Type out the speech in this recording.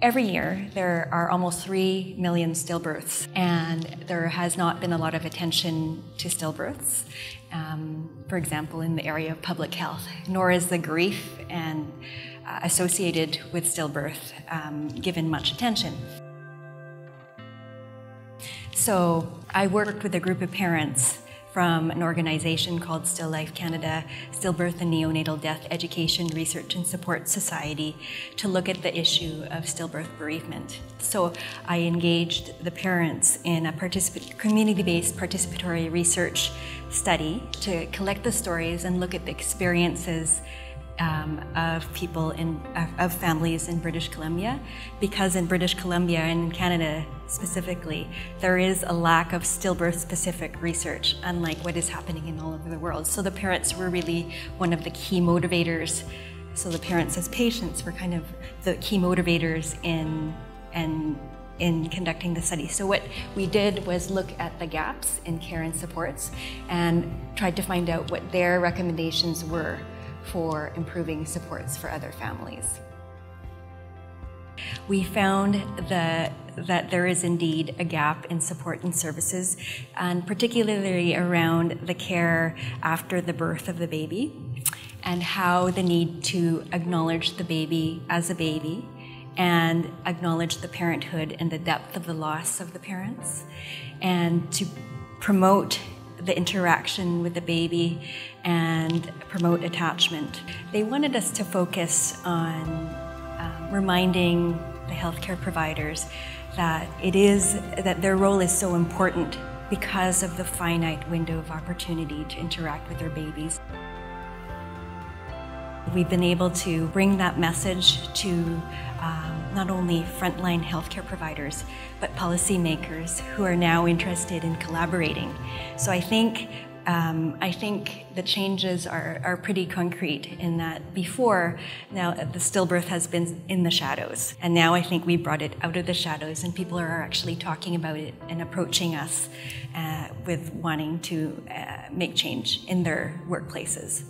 Every year, there are almost 3 million stillbirths, and there has not been a lot of attention to stillbirths, for example, in the area of public health, nor is the grief and associated with stillbirth given much attention. So I worked with a group of parents from an organization called Still Life Canada, Stillbirth and Neonatal Death Education, Research and Support Society, to look at the issue of stillbirth bereavement. So I engaged the parents in a community-based participatory research study to collect the stories and look at the experiences of people of families in British Columbia, because in British Columbia and in Canada specifically, there is a lack of stillbirth-specific research, unlike what is happening in all over the world. So the parents were really one of the key motivators. So the parents as patients were kind of the key motivators in conducting the study. So what we did was look at the gaps in care and supports and tried to find out what their recommendations were for improving supports for other families. We found that there is indeed a gap in support and services, and particularly around the care after the birth of the baby, and how the need to acknowledge the baby as a baby and acknowledge the parenthood and the depth of the loss of the parents, and to promote the interaction with the baby and promote attachment. They wanted us to focus on reminding the healthcare providers that their role is so important because of the finite window of opportunity to interact with their babies. We've been able to bring that message to not only frontline healthcare providers, but policymakers who are now interested in collaborating. So I think the changes are pretty concrete in that before, now the stillbirth has been in the shadows. And now I think we brought it out of the shadows and people are actually talking about it and approaching us with wanting to make change in their workplaces.